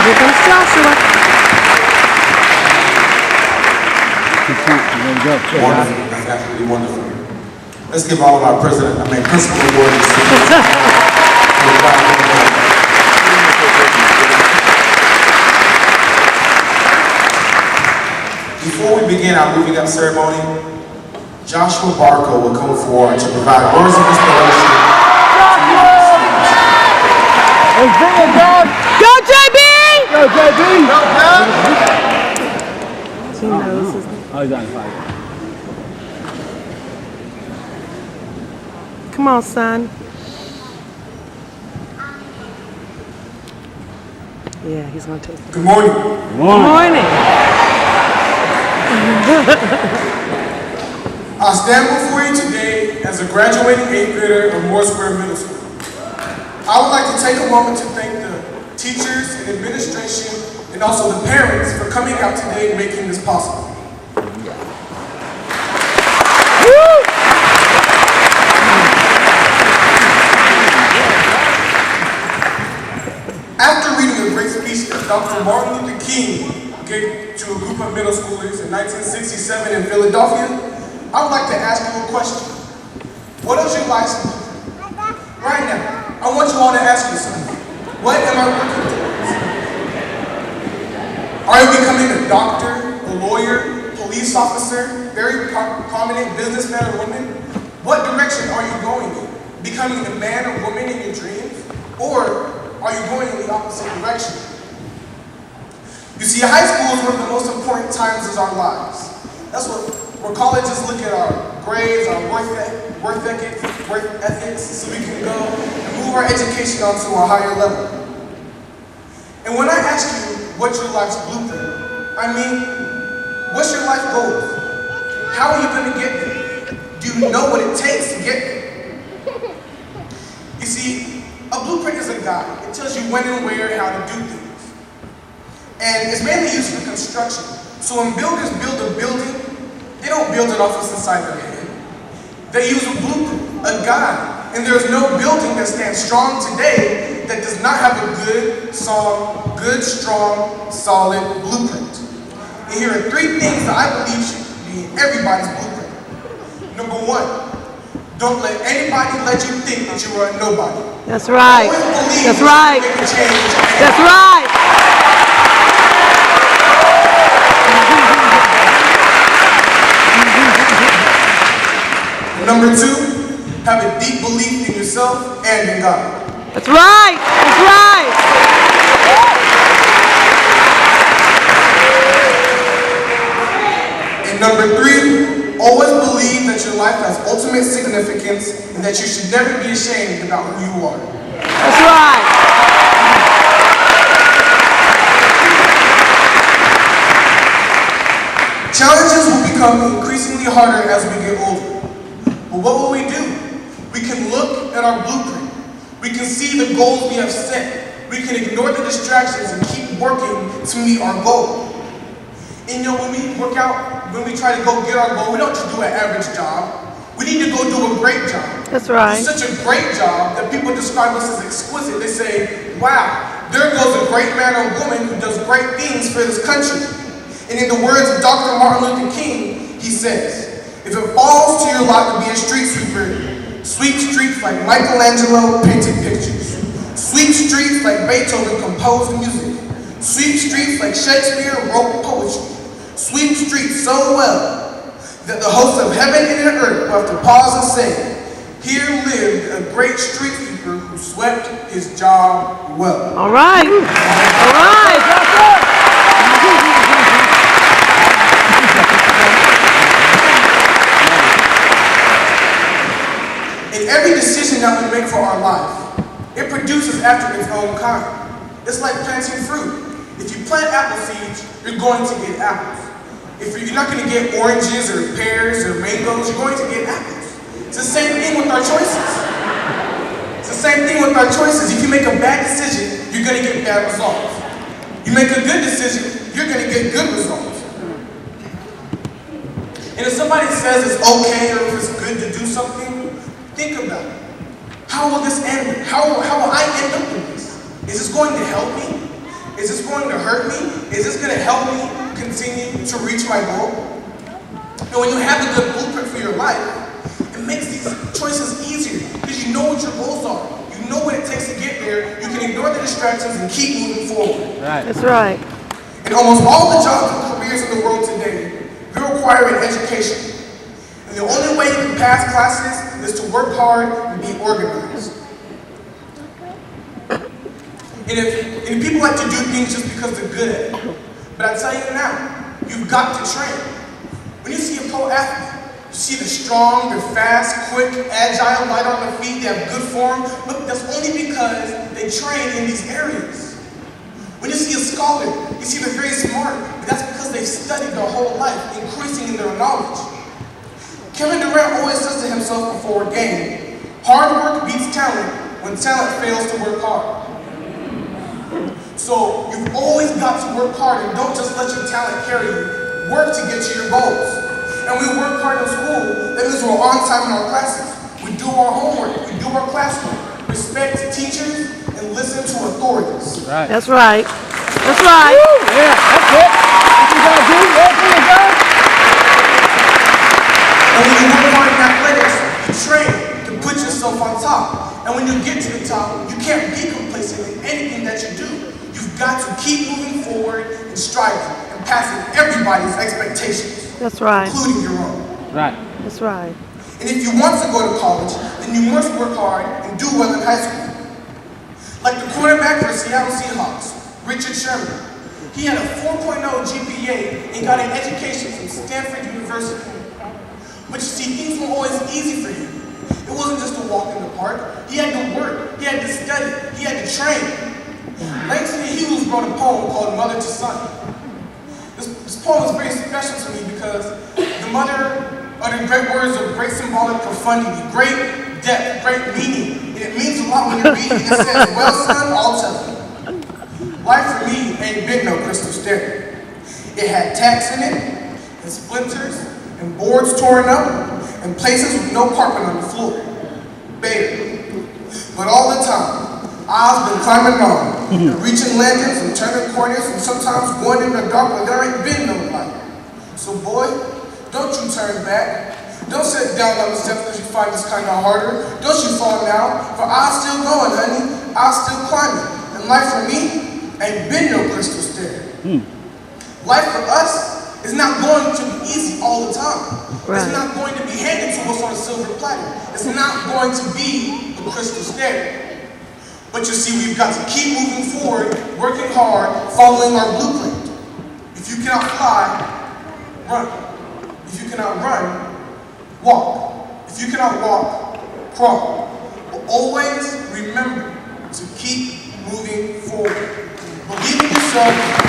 Here comes Joshua. Wonderful. That's absolutely wonderful. Let's give all of our principal awards. Before we begin our moving up ceremony, Joshua Barco will come forward to provide words of inspiration. Let's bring it down. Go, JB! Go, JB! He knows his name. Oh, he's on fire. Come on, son. Yeah, he's gonna take it. Good morning. Good morning. I stand before you today as a graduating 8th grader of Moore Square Middle School. I would like to take a moment to thank the teachers and administration and also the parents for coming out today and making this possible. After reading a great speech that Dr. Martin Luther King gave to a group of middle schoolers in 1967 in Philadelphia, I would like to ask you a question. What is your life's blueprint? Right now, I want you all to ask yourself, what am I working towards? Are you becoming a doctor, a lawyer, police officer, very prominent businessman or woman? What direction are you going in? Becoming the man or woman in your dreams? Or are you going in the opposite direction? You see, high school is one of the most important times of our lives. That's where colleges look at our grades, our work ethics, so we can go and move our education on to a higher level. And when I ask you what's your life's blueprint, I mean, what's your life goals? How are you going to get there? Do you know what it takes to get there? You see, a blueprint is a guide. It tells you when and where, how to do things. And it's mainly used for construction. So when builders build a building, they don't build it off what's inside their head. They use a blueprint, a guide. And there's no building that stands strong today that does not have a good, strong, solid blueprint. And here are 3 things that I believe should be in everybody's blueprint. Number 1, don't let anybody let you think that you are a nobody. That's right. That's right. That's right. And number 2, have a deep belief in yourself and in God. That's right. That's right. And number 3, always believe that your life has ultimate significance and that you should never be ashamed about who you are. That's right. Challenges will become increasingly harder as we get older. But what will we do? We can look at our blueprint. We can see the goals we have set. We can ignore the distractions and keep working to meet our goal. And when we work out, when we try to go get our goal, we don't just do an average job. We need to go do a great job. That's right. It's such a great job that people describe us as exquisite. They say, wow, there goes a great man or woman who does great things for this country. And in the words of Dr. Martin Luther King, he says, if it falls to your lot to be a street sweeper, sweep streets like Michelangelo painted pictures. Sweep streets like Beethoven composed music. Sweep streets like Shakespeare wrote poetry. Sweep streets so well that the hosts of heaven and earth will have to pause and say, here lived a great street sweeper who swept his job well. All right. All right. In every decision that we make for our life, it produces after its own kind. It's like planting fruit. If you plant apple seeds, you're going to get apples. If you're not going to get oranges or pears or mangoes, you're going to get apples. It's the same thing with our choices. It's the same thing with our choices. If you make a bad decision, you're going to get bad results. You make a good decision, you're going to get good results. And if somebody says it's okay or if it's good to do something, think about it. How will this end? How will I end up in this? Is this going to help me? Is this going to hurt me? Is this going to help me continue to reach my goal? And when you have a good blueprint for your life, it makes these choices easier because you know what your goals are. You know what it takes to get there. You can ignore the distractions and keep moving forward. Right. That's right. In almost all the jobs and careers in the world today, they require an education. And the only way you can pass classes is to work hard and be organized. And people like to do things just because they're good at it. But I tell you now, you've got to train. When you see a pro athlete, you see they're strong, they're fast, quick, agile, light on their feet, they have good form, but that's only because they train in these areas. When you see a scholar, you see they're very smart, but that's because they've studied their whole life, increasing in their knowledge. Kevin Durant always says to himself before a game, hard work beats talent when talent fails to work hard. So you've always got to work hard and don't just let your talent carry you. Work to get to your goals. And we work hard in school. That means we're on time in our classes. We do our homework. We do our classwork. Respect teachers and listen to authorities. Right. That's right. That's right. Yeah, that's it. What you gotta do? Everything you got. And when you work hard in athletics, you train to put yourself on top. And when you get to the top, you can't be complacent in anything that you do. You've got to keep moving forward and striving and passing everybody's expectations, That's right. including your own. Right. That's right. And if you want to go to college, then you must work hard and do well in high school. Like the quarterback for Seattle Seahawks, Richard Sherman. He had a 4.0 GPA and got an education from Stanford University. But you see, things weren't always easy for him. It wasn't just a walk in the park. He had to work, he had to study, he had to train. Langston Hughes wrote a poem called Mother to Son. This poem is very special to me because the mother uttered great words of great symbolic profundity, great depth, great meaning. And it means a lot when you read it. It says, well, son, I'll tell you. Life for me ain't been no crystal stair. It had tacks in it, and splinters, and boards torn up, and places with no carpet on the floor. Bare. But all the time, I've been climbing on, and reaching lanterns and turning corners, and sometimes going in the dark where there ain't been no light. So boy, don't you turn back. Don't sit down on the steps because you find this kind of harder. Don't you fall now, for I'm still going, honey. I'm still climbing. And life for me ain't been no crystal stair. Life for us is not going to be easy all the time. Right. It's not going to be handed to us on a silver platter. It's not going to be a crystal stair. But you see, we've got to keep moving forward, working hard, following our blueprint. If you cannot fly, run. If you cannot run, walk. If you cannot walk, crawl. But always remember to keep moving forward. Believe in yourself.